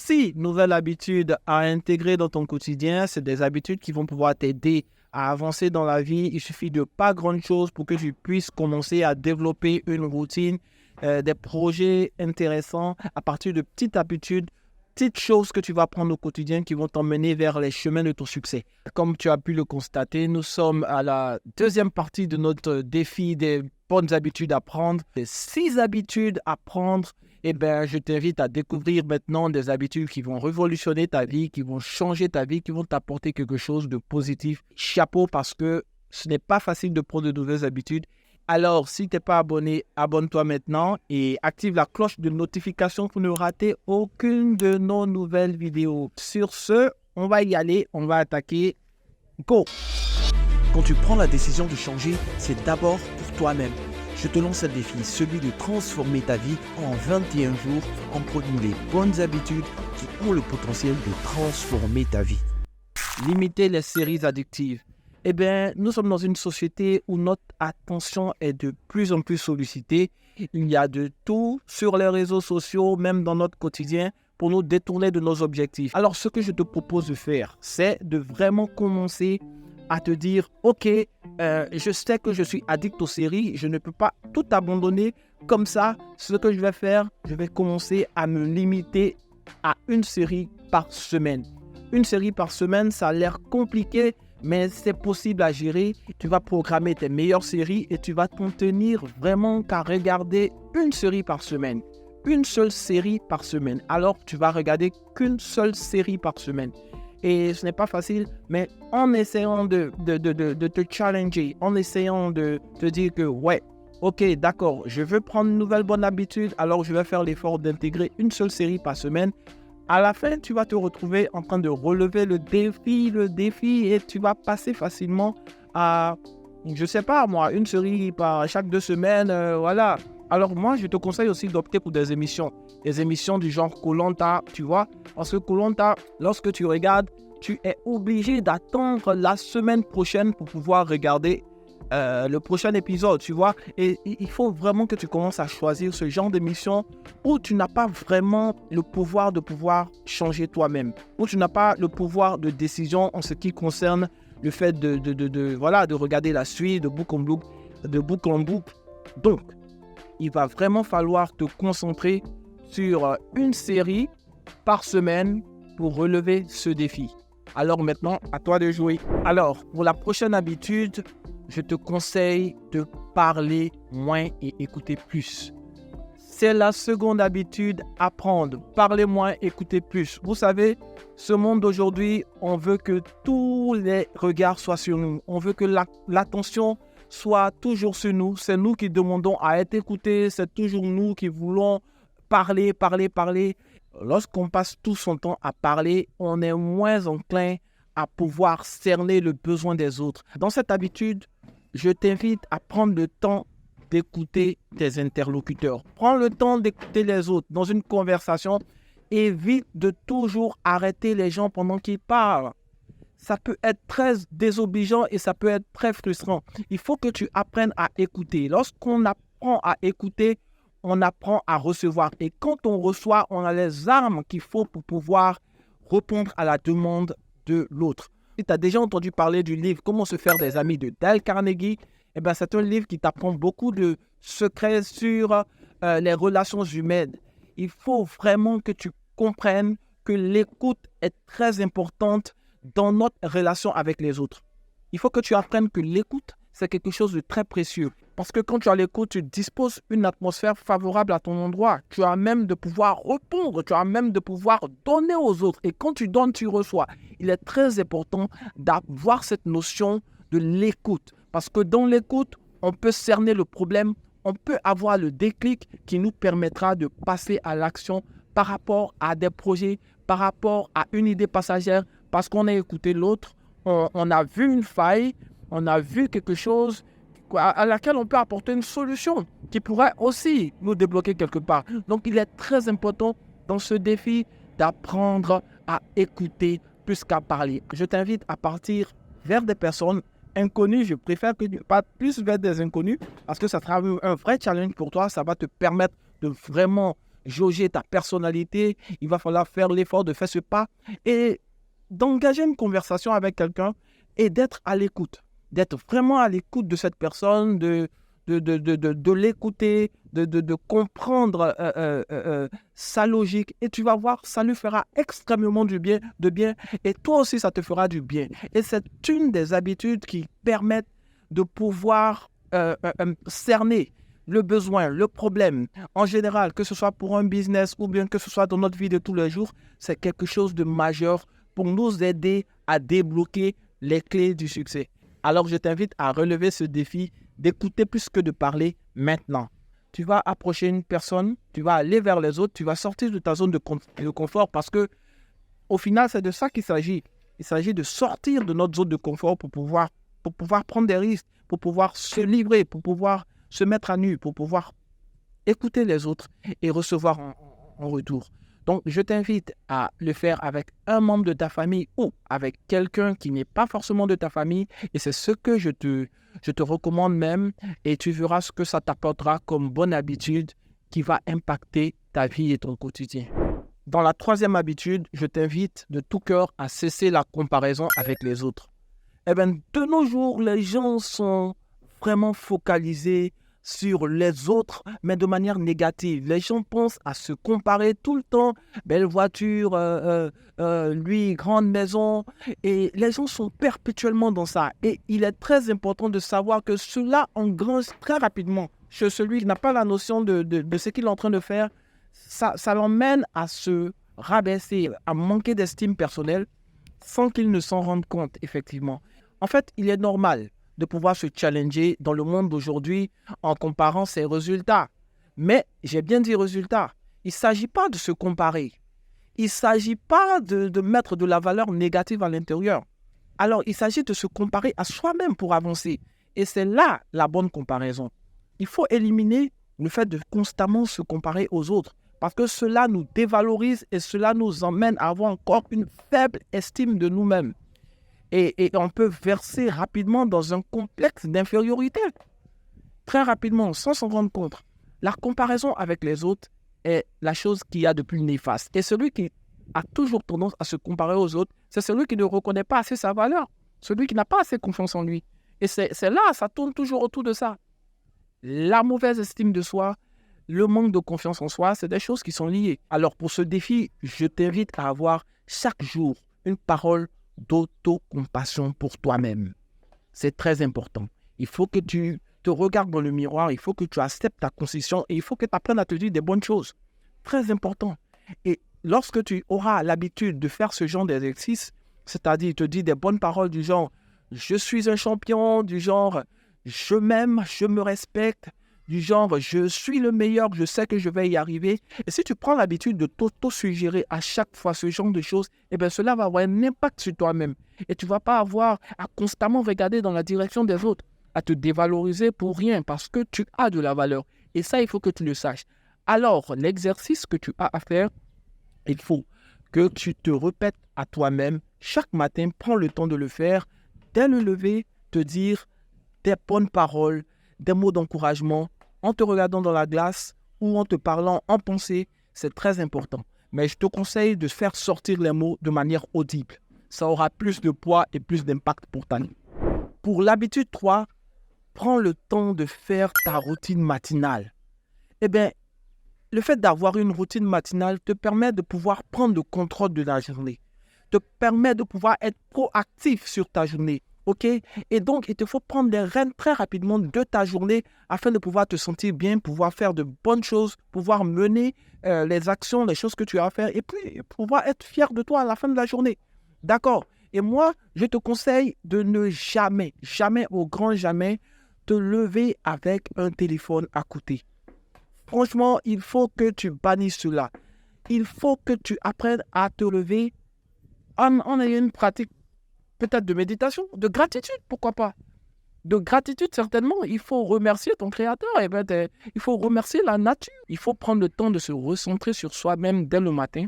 6 nouvelles habitudes à intégrer dans ton quotidien. C'est des habitudes qui vont pouvoir t'aider à avancer dans la vie. Il suffit de pas grand-chose pour que tu puisses commencer à développer une routine, des projets intéressants à partir de petites habitudes, petites choses que tu vas prendre au quotidien qui vont t'emmener vers les chemins de ton succès. Comme tu as pu le constater, nous sommes à la deuxième partie de notre défi des bonnes habitudes à prendre. Les 6 habitudes à prendre. Eh bien, je t'invite à découvrir maintenant des habitudes qui vont révolutionner ta vie, qui vont changer ta vie, qui vont t'apporter quelque chose de positif. Chapeau, parce que ce n'est pas facile de prendre de nouvelles habitudes. Alors, si tu n'es pas abonné, abonne-toi maintenant et active la cloche de notification pour ne rater aucune de nos nouvelles vidéos. Sur ce, on va y aller, on va attaquer. Go! Quand tu prends la décision de changer, c'est d'abord pour toi-même. Je te lance un défi, celui de transformer ta vie en 21 jours en prenant les bonnes habitudes qui ont le potentiel de transformer ta vie. Limiter les séries addictives. Eh bien, nous sommes dans une société où notre attention est de plus en plus sollicitée. Il y a de tout sur les réseaux sociaux, même dans notre quotidien, pour nous détourner de nos objectifs. Alors, ce que je te propose de faire, c'est de vraiment commencer à te dire, ok, je sais que je suis addict aux séries, je ne peux pas tout abandonner. Comme ça, ce que je vais faire, je vais commencer à me limiter à une série par semaine. Une série par semaine, ça a l'air compliqué, mais c'est possible à gérer. Tu vas programmer tes meilleures séries et tu vas t'en tenir vraiment qu'à regarder une série par semaine. Une seule série par semaine. Alors, tu vas regarder qu'une seule série par semaine. Et ce n'est pas facile, mais en essayant de te challenger, en essayant de te dire que ouais, ok, d'accord, je veux prendre une nouvelle bonne habitude, alors je vais faire l'effort d'intégrer une seule série par semaine. À la fin, tu vas te retrouver en train de relever le défi et tu vas passer facilement à, je sais pas moi, une série par chaque 2 semaines, voilà. Alors moi, je te conseille aussi d'opter pour des émissions du genre Koh-Lanta, tu vois, parce que Koh-Lanta, lorsque tu regardes, tu es obligé d'attendre la semaine prochaine pour pouvoir regarder le prochain épisode, tu vois. Et il faut vraiment que tu commences à choisir ce genre d'émission où tu n'as pas vraiment le pouvoir de pouvoir changer toi-même, où tu n'as pas le pouvoir de décision en ce qui concerne le fait de regarder la suite de book en book. Donc, il va vraiment falloir te concentrer sur une série par semaine pour relever ce défi. Alors maintenant, à toi de jouer. Alors, pour la prochaine habitude, je te conseille de parler moins et écouter plus. C'est la seconde habitude à prendre. Parler moins, écouter plus. Vous savez, ce monde d'aujourd'hui, on veut que tous les regards soient sur nous. On veut que l'attention soit toujours sur nous. C'est nous qui demandons à être écoutés. C'est toujours nous qui voulons parler. Lorsqu'on passe tout son temps à parler, on est moins enclin à pouvoir cerner le besoin des autres. Dans cette habitude, je t'invite à prendre le temps d'écouter tes interlocuteurs. Prends le temps d'écouter les autres dans une conversation. Évite de toujours arrêter les gens pendant qu'ils parlent. Ça peut être très désobligeant et ça peut être très frustrant. Il faut que tu apprennes à écouter. Lorsqu'on apprend à écouter, on apprend à recevoir. Et quand on reçoit, on a les armes qu'il faut pour pouvoir répondre à la demande de l'autre. Si tu as déjà entendu parler du livre « Comment se faire des amis » de Dale Carnegie, eh ben, c'est un livre qui t'apprend beaucoup de secrets sur les relations humaines. Il faut vraiment que tu comprennes que l'écoute est très importante dans notre relation avec les autres. Il faut que tu apprennes que l'écoute, c'est quelque chose de très précieux. Parce que quand tu as l'écoute, tu disposes une atmosphère favorable à ton endroit. Tu as même de pouvoir répondre, tu as même de pouvoir donner aux autres. Et quand tu donnes, tu reçois. Il est très important d'avoir cette notion de l'écoute. Parce que dans l'écoute, on peut cerner le problème, on peut avoir le déclic qui nous permettra de passer à l'action par rapport à des projets, par rapport à une idée passagère, parce qu'on a écouté l'autre, on a vu une faille, on a vu quelque chose à laquelle on peut apporter une solution qui pourrait aussi nous débloquer quelque part. Donc, il est très important dans ce défi d'apprendre à écouter plus qu'à parler. Je t'invite à partir vers des personnes inconnues. Je préfère que tu partes plus vers des inconnus parce que ça sera un vrai challenge pour toi. Ça va te permettre de vraiment jauger ta personnalité, il va falloir faire l'effort de faire ce pas et d'engager une conversation avec quelqu'un et d'être à l'écoute, d'être vraiment à l'écoute de cette personne, de l'écouter, de comprendre sa logique. Et tu vas voir, ça lui fera extrêmement de bien. Et toi aussi, ça te fera du bien. Et c'est une des habitudes qui permettent de pouvoir cerner le besoin, le problème. En général, que ce soit pour un business ou bien que ce soit dans notre vie de tous les jours, c'est quelque chose de majeur pour nous aider à débloquer les clés du succès. Alors, je t'invite à relever ce défi d'écouter plus que de parler maintenant. Tu vas approcher une personne, tu vas aller vers les autres, tu vas sortir de ta zone de confort parce que au final, c'est de ça qu'il s'agit. Il s'agit de sortir de notre zone de confort pour pouvoir prendre des risques, pour pouvoir se livrer, pour pouvoir se mettre à nu, pour pouvoir écouter les autres et recevoir en retour. Donc, je t'invite à le faire avec un membre de ta famille ou avec quelqu'un qui n'est pas forcément de ta famille. Et c'est ce que je te recommande même. Et tu verras ce que ça t'apportera comme bonne habitude qui va impacter ta vie et ton quotidien. Dans la troisième habitude, je t'invite de tout cœur à cesser la comparaison avec les autres. Eh bien, de nos jours, les gens sont vraiment focalisés sur les autres, mais de manière négative. Les gens pensent à se comparer tout le temps. Belle voiture, lui, grande maison. Et les gens sont perpétuellement dans ça. Et il est très important de savoir que cela engrange très rapidement chez celui qui n'a pas la notion de ce qu'il est en train de faire. Ça l'emmène à se rabaisser, à manquer d'estime personnelle sans qu'il ne s'en rende compte, effectivement. En fait, il est normal de pouvoir se challenger dans le monde d'aujourd'hui en comparant ses résultats. Mais, j'ai bien dit résultats, il ne s'agit pas de se comparer. Il ne s'agit pas de mettre de la valeur négative à l'intérieur. Alors, il s'agit de se comparer à soi-même pour avancer. Et c'est là la bonne comparaison. Il faut éliminer le fait de constamment se comparer aux autres parce que cela nous dévalorise et cela nous emmène à avoir encore une faible estime de nous-mêmes. Et on peut verser rapidement dans un complexe d'infériorité. Très rapidement, sans s'en rendre compte. La comparaison avec les autres est la chose qu'il y a de plus néfaste. Et celui qui a toujours tendance à se comparer aux autres, c'est celui qui ne reconnaît pas assez sa valeur. Celui qui n'a pas assez confiance en lui. Et c'est là, ça tourne toujours autour de ça. La mauvaise estime de soi, le manque de confiance en soi, c'est des choses qui sont liées. Alors pour ce défi, je t'invite à avoir chaque jour une parole d'autocompassion pour toi-même. C'est très important. Il faut que tu te regardes dans le miroir, il faut que tu acceptes ta condition et il faut que tu apprennes à te dire des bonnes choses. Très important. Et lorsque tu auras l'habitude de faire ce genre d'exercice, c'est-à-dire te dire des bonnes paroles du genre « je suis un champion », du genre « je m'aime, je me respecte », du genre « je suis le meilleur, je sais que je vais y arriver ». Et si tu prends l'habitude de t'auto-suggérer à chaque fois ce genre de choses, eh bien cela va avoir un impact sur toi-même. Et tu ne vas pas avoir à constamment regarder dans la direction des autres, à te dévaloriser pour rien parce que tu as de la valeur. Et ça, il faut que tu le saches. Alors, l'exercice que tu as à faire, il faut que tu te répètes à toi-même chaque matin, prends le temps de le faire, dès le lever, te dire des bonnes paroles, des mots d'encouragement, en te regardant dans la glace ou en te parlant en pensée, c'est très important. Mais je te conseille de faire sortir les mots de manière audible. Ça aura plus de poids et plus d'impact pour ta vie. Pour l'habitude 3, prends le temps de faire ta routine matinale. Eh bien, le fait d'avoir une routine matinale te permet de pouvoir prendre le contrôle de la journée, te permet de pouvoir être proactif sur ta journée. OK? Et donc, il te faut prendre les rênes très rapidement de ta journée afin de pouvoir te sentir bien, pouvoir faire de bonnes choses, pouvoir mener les actions, les choses que tu as à faire et puis pouvoir être fier de toi à la fin de la journée. D'accord? Et moi, je te conseille de ne jamais, au grand jamais, te lever avec un téléphone à côté. Franchement, il faut que tu bannisses cela. Il faut que tu apprennes à te lever en ayant une pratique peut-être de méditation, de gratitude, pourquoi pas. De gratitude, certainement, il faut remercier ton créateur, il faut remercier la nature. Il faut prendre le temps de se recentrer sur soi-même dès le matin,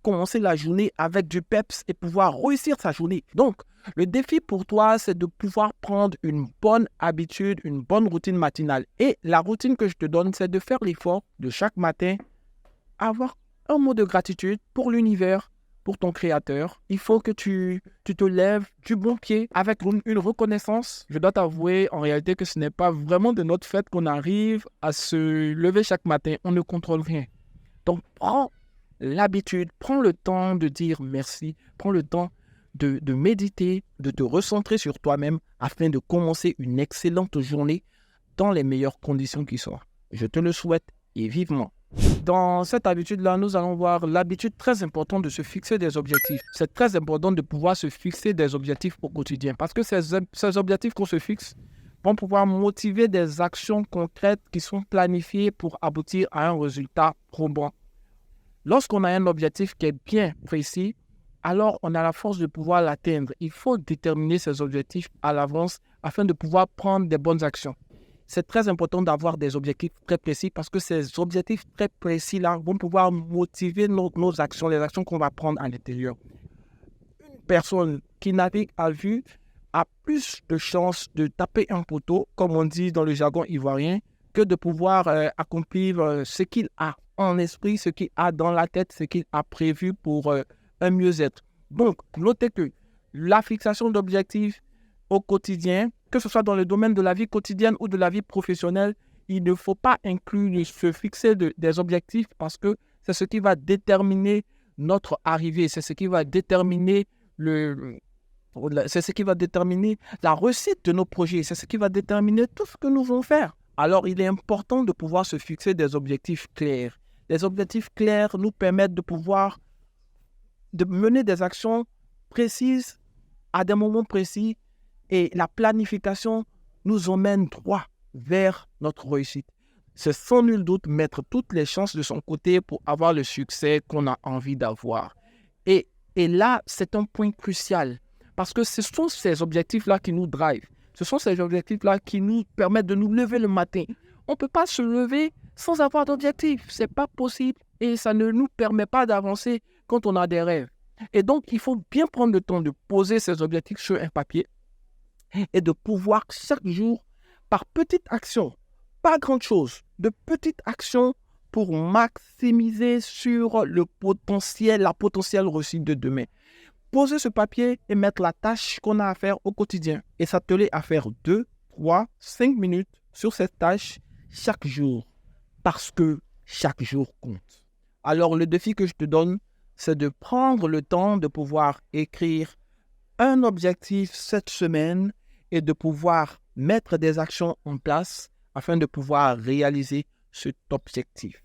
commencer la journée avec du peps et pouvoir réussir sa journée. Donc, le défi pour toi, c'est de pouvoir prendre une bonne habitude, une bonne routine matinale. Et la routine que je te donne, c'est de faire l'effort de chaque matin avoir un mot de gratitude pour l'univers, pour ton créateur. Il faut que tu te lèves du bon pied avec une reconnaissance. Je dois t'avouer en réalité que ce n'est pas vraiment de notre fait qu'on arrive à se lever chaque matin. On ne contrôle rien. Donc, prends l'habitude, prends le temps de dire merci, prends le temps de méditer, de te recentrer sur toi-même afin de commencer une excellente journée dans les meilleures conditions qui soient. Je te le souhaite et vivement. Dans cette habitude-là, nous allons voir l'habitude très importante de se fixer des objectifs. C'est très important de pouvoir se fixer des objectifs au quotidien parce que ces objectifs qu'on se fixe vont pouvoir motiver des actions concrètes qui sont planifiées pour aboutir à un résultat probant. Lorsqu'on a un objectif qui est bien précis, alors on a la force de pouvoir l'atteindre. Il faut déterminer ces objectifs à l'avance afin de pouvoir prendre des bonnes actions. C'est très important d'avoir des objectifs très précis parce que ces objectifs très précis-là vont pouvoir motiver nos actions, les actions qu'on va prendre à l'intérieur. Une personne qui navigue à vue a plus de chances de taper un poteau, comme on dit dans le jargon ivoirien, que de pouvoir accomplir ce qu'il a en esprit, ce qu'il a dans la tête, ce qu'il a prévu pour un mieux-être. Donc, notez que la fixation d'objectifs au quotidien, que ce soit dans le domaine de la vie quotidienne ou de la vie professionnelle, il ne faut pas inclure se fixer des objectifs parce que c'est ce qui va déterminer notre arrivée, c'est ce qui va déterminer c'est ce qui va déterminer la réussite de nos projets, c'est ce qui va déterminer tout ce que nous voulons faire. Alors, il est important de pouvoir se fixer des objectifs clairs. Les objectifs clairs nous permettent de mener des actions précises à des moments précis et la planification nous emmène droit vers notre réussite. C'est sans nul doute mettre toutes les chances de son côté pour avoir le succès qu'on a envie d'avoir. Et là, c'est un point crucial parce que ce sont ces objectifs-là qui nous drivent. Ce sont ces objectifs-là qui nous permettent de nous lever le matin. On ne peut pas se lever sans avoir d'objectif. Ce n'est pas possible et ça ne nous permet pas d'avancer quand on a des rêves. Et donc, il faut bien prendre le temps de poser ces objectifs sur un papier et de pouvoir chaque jour, par petites actions, pas grand-chose, de petites actions pour maximiser sur la potentielle réussite de demain. Poser ce papier et mettre la tâche qu'on a à faire au quotidien et s'atteler à faire 2, 3, 5 minutes sur cette tâche chaque jour parce que chaque jour compte. Alors, le défi que je te donne, c'est de prendre le temps de pouvoir écrire un objectif cette semaine et de pouvoir mettre des actions en place afin de pouvoir réaliser cet objectif.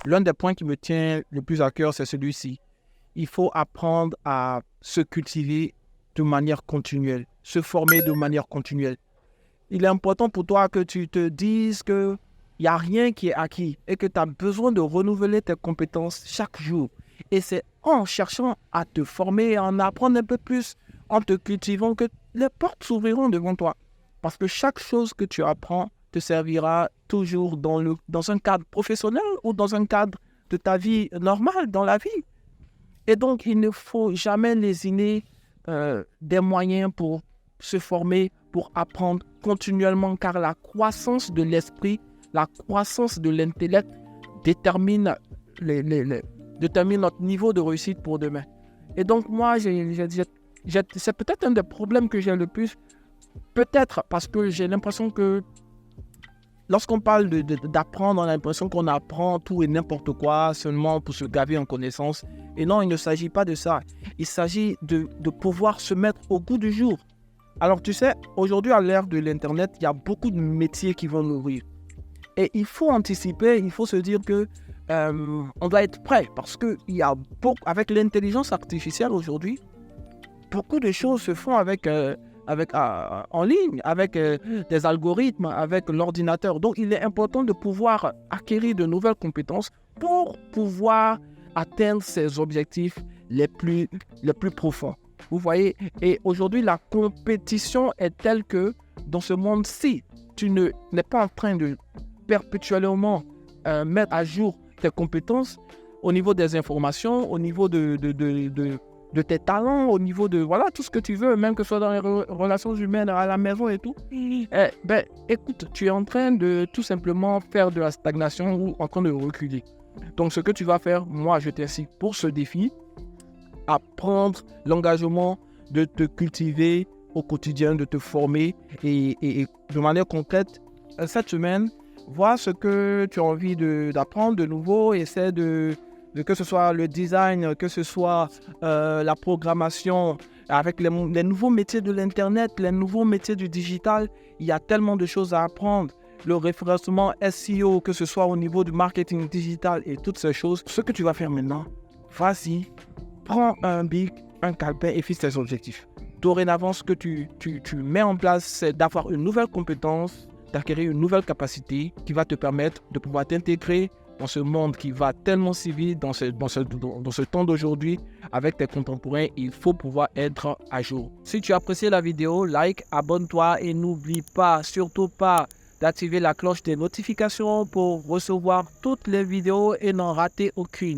L'un des points qui me tient le plus à cœur, c'est celui-ci. Il faut apprendre à se cultiver de manière continuelle, se former de manière continuelle. Il est important pour toi que tu te dises qu'il n'y a rien qui est acquis et que tu as besoin de renouveler tes compétences chaque jour. Et c'est en cherchant à te former, à en apprendre un peu plus, en te cultivant que les portes s'ouvriront devant toi. Parce que chaque chose que tu apprends te servira toujours dans un cadre professionnel ou dans un cadre de ta vie normale, dans la vie. Et donc, il ne faut jamais lésiner des moyens pour se former, pour apprendre continuellement, car la croissance de l'esprit, la croissance de l'intellect détermine notre niveau de réussite pour demain. Et donc, moi, c'est peut-être un des problèmes que j'ai le plus, peut-être parce que j'ai l'impression que lorsqu'on parle d'apprendre, on a l'impression qu'on apprend tout et n'importe quoi seulement pour se gaver en connaissances. Et non, il ne s'agit pas de ça. Il s'agit de pouvoir se mettre au goût du jour. Alors tu sais, aujourd'hui à l'ère de l'Internet, il y a beaucoup de métiers qui vont ouvrir. Et il faut anticiper, il faut se dire que on doit être prêt parce que avec l'intelligence artificielle aujourd'hui, beaucoup de choses se font en ligne, avec des algorithmes, avec l'ordinateur. Donc, il est important de pouvoir acquérir de nouvelles compétences pour pouvoir atteindre ses objectifs les plus profonds. Vous voyez, et aujourd'hui, la compétition est telle que dans ce monde-ci, tu n'es pas en train de perpétuellement mettre à jour tes compétences au niveau des informations, au niveau de tes talents, au niveau de tout ce que tu veux, même que ce soit dans les relations humaines, à la maison et tout. Écoute, tu es en train de tout simplement faire de la stagnation ou en train de reculer. Donc, ce que tu vas faire, moi, je t'incite pour ce défi à prendre l'engagement de te cultiver au quotidien, de te former et de manière concrète, cette semaine, vois ce que tu as envie d'apprendre de nouveau, essaie de que ce soit le design, que ce soit la programmation, avec les nouveaux métiers de l'Internet, les nouveaux métiers du digital, il y a tellement de choses à apprendre. Le référencement SEO, que ce soit au niveau du marketing digital et toutes ces choses. Ce que tu vas faire maintenant, vas-y, prends un bic, un calepin et fixe tes objectifs. Dorénavant, ce que tu mets en place, c'est d'avoir une nouvelle compétence, d'acquérir une nouvelle capacité qui va te permettre de pouvoir t'intégrer dans ce monde qui va tellement si vite, dans ce temps d'aujourd'hui, avec tes contemporains, il faut pouvoir être à jour. Si tu as apprécié la vidéo, like, abonne-toi et n'oublie pas, surtout pas, d'activer la cloche des notifications pour recevoir toutes les vidéos et n'en rater aucune.